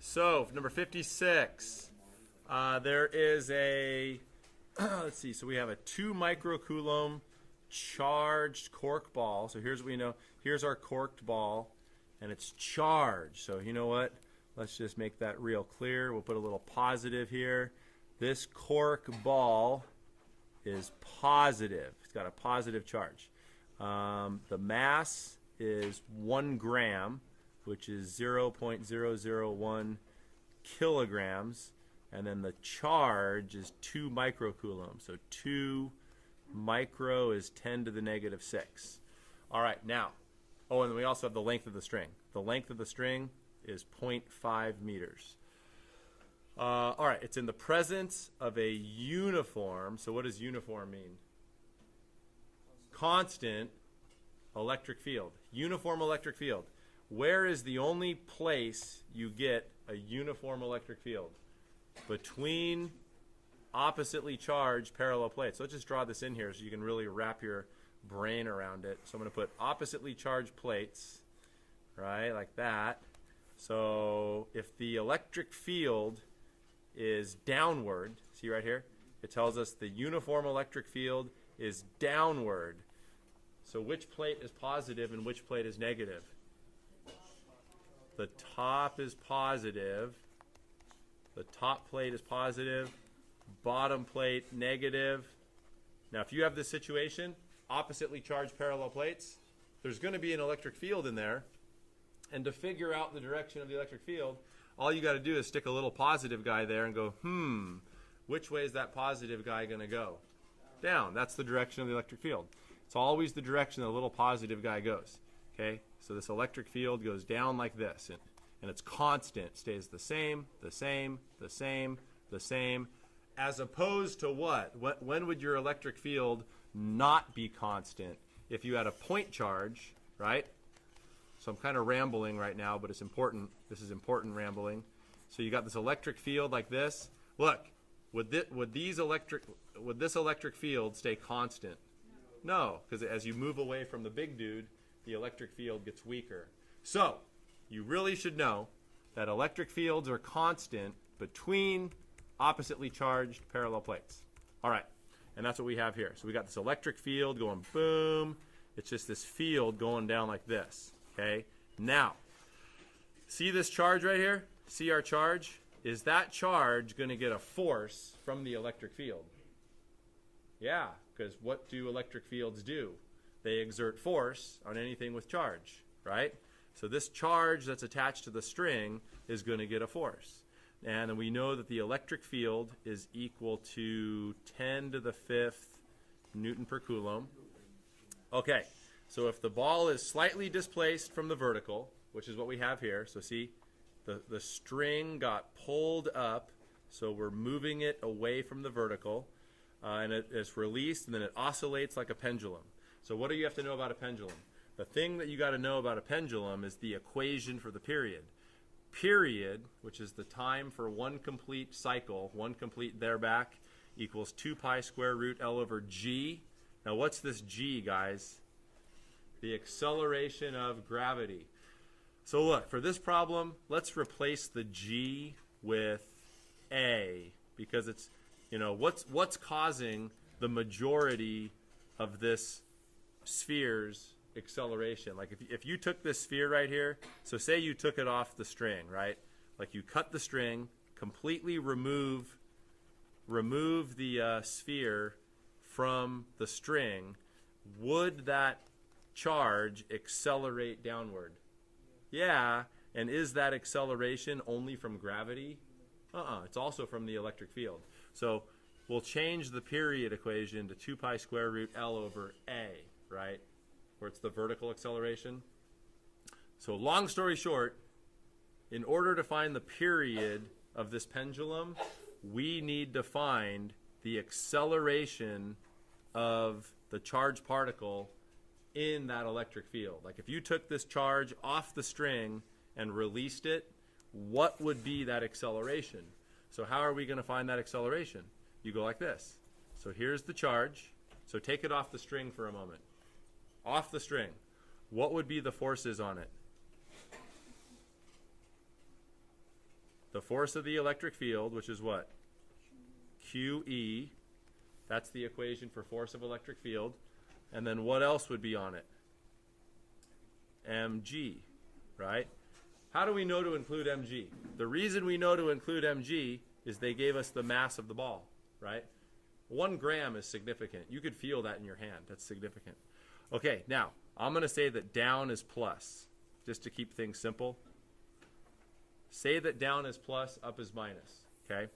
So, number 56. There is a, let's see, so we have a 2 microcoulomb charged cork ball. So here's what we know. Here's our corked ball, and it's charged. So you know what? Let's just make that real clear. We'll put a little positive here. This cork ball is positive. It's got a positive charge. The mass is 1 gram, which is 0.001 kilograms. And then the charge is 2 microcoulombs. So 2 micro is 10 to the negative 6. All right, now, oh, and then we also have the length of the string. The length of the string is 0.5 meters. All right, it's in the presence of a uniform. So what does uniform mean? Constant electric field. Uniform electric field. Where is the only place you get a uniform electric field? Between oppositely charged parallel plates. So let's just draw this in here so you can really wrap your brain around it. So I'm going to put oppositely charged plates, right, like that. So if the electric field is downward, see right here, it tells us the uniform electric field is downward. So which plate is positive and which plate is negative? The top is positive. The top plate is positive. Bottom plate negative. Now if you have this situation, oppositely charged parallel plates, there's going to be an electric field in there. And to figure out the direction of the electric field, all you got to do is stick a little positive guy there and go, which way is that positive guy going to go? Down. That's the direction of the electric field. It's always the direction the little positive guy goes. Okay? So this electric field goes down like this, and it's constant, stays the same, the same, the same, the same, as opposed to what? When would your electric field not be constant? If you had a point charge, right? So I'm kind of rambling right now, but it's important. This is important rambling. So you got this electric field like this. Look, would this electric field stay constant? No, because as you move away from the big dude, the electric field gets weaker. So you really should know that electric fields are constant between oppositely charged parallel plates. All right, and that's what we have here. So we got this electric field going boom. It's just this field going down like this. Okay, now, see this charge right here? See our charge? Is that charge going to get a force from the electric field? Yeah, because what do electric fields do? They exert force on anything with charge, right? So this charge that's attached to the string is going to get a force. And then we know that the electric field is equal to 10 to the 5th Newton per Coulomb. Okay. So if the ball is slightly displaced from the vertical, which is what we have here, so see, the string got pulled up, so we're moving it away from the vertical, and it's released, and then it oscillates like a pendulum. So what do you have to know about a pendulum? The thing that you got to know about a pendulum is the equation for the period. Period, which is the time for one complete cycle, one complete thereback, equals 2 pi square root L over g. Now what's this g, guys? The acceleration of gravity. So look, for this problem, let's replace the g with a, because it's, you know, what's causing the majority of this sphere's acceleration. Like if you took this sphere right here, so say you took it off the string, right? Like you cut the string, completely remove the sphere from the string, would that charge accelerate downward? Yeah, and is that acceleration only from gravity? It's also from the electric field. So we'll change the period equation to 2 pi square root L over a, right? Where it's the vertical acceleration. So long story short, in order to find the period of this pendulum, we need to find the acceleration of the charged particle in that electric field. Like if you took this charge off the string and released it, what would be that acceleration? So how are we going to find that acceleration? You go like this. So here's the charge. So take it off the string for a moment. Off the string. What would be the forces on it? the force of the electric field, which is what? QE. That's the equation for force of electric field. And then what else would be on it? mg, right? How do we know to include mg? The reason we know to include mg is they gave us the mass of the ball, right? 1 gram is significant. You could feel that in your hand. That's significant. Okay, now, I'm going to say that down is plus, just to keep things simple. Say that down is plus, up is minus, okay?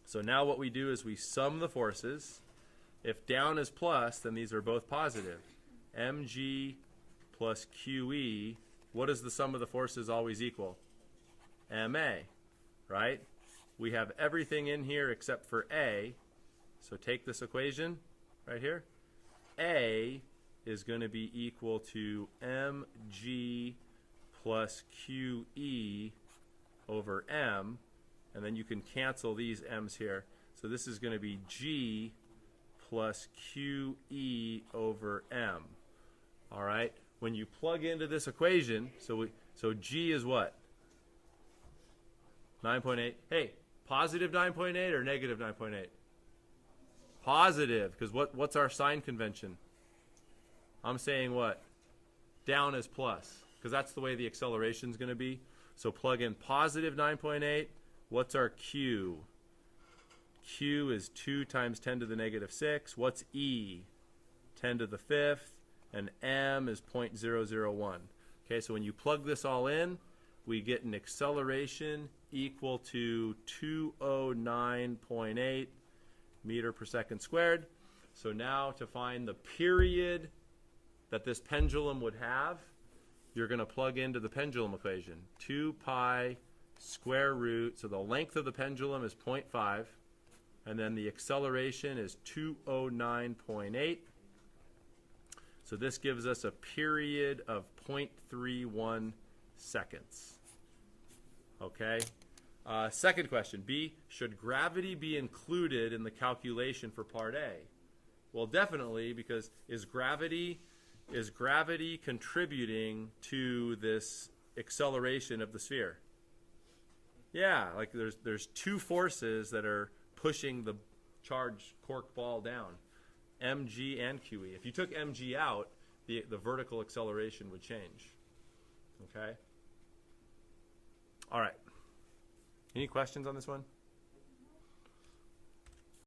So now what we do is we sum the forces. If down is plus, then these are both positive. mg plus QE, what does the sum of the forces always equal? ma, right? We have everything in here except for A. So take this equation right here. A is going to be equal to mg plus QE over m. And then you can cancel these m's here. So this is going to be g plus QE over m. All right? When you plug into this equation, so g is what? 9.8. Hey, positive 9.8 or negative 9.8? Positive, because what's our sign convention? I'm saying what? Down is plus, because that's the way the acceleration is going to be. So plug in positive 9.8. What's our q? Q is 2 times 10 to the negative 6. What's e? 10 to the 5th. And m is 0.001. Okay, so when you plug this all in, we get an acceleration equal to 209.8 meter per second squared. So now to find the period that this pendulum would have, you're going to plug into the pendulum equation. 2 pi square root, so the length of the pendulum is 0.5, and then the acceleration is 209.8. So this gives us a period of 0.31 seconds. Okay? Second question, B, should gravity be included in the calculation for part A? Well, definitely, because is gravity contributing to this acceleration of the sphere? Yeah, like there's 2 forces that are pushing the charged cork ball down. mg and QE. If you took mg out, the vertical acceleration would change. Okay? All right. Any questions on this one?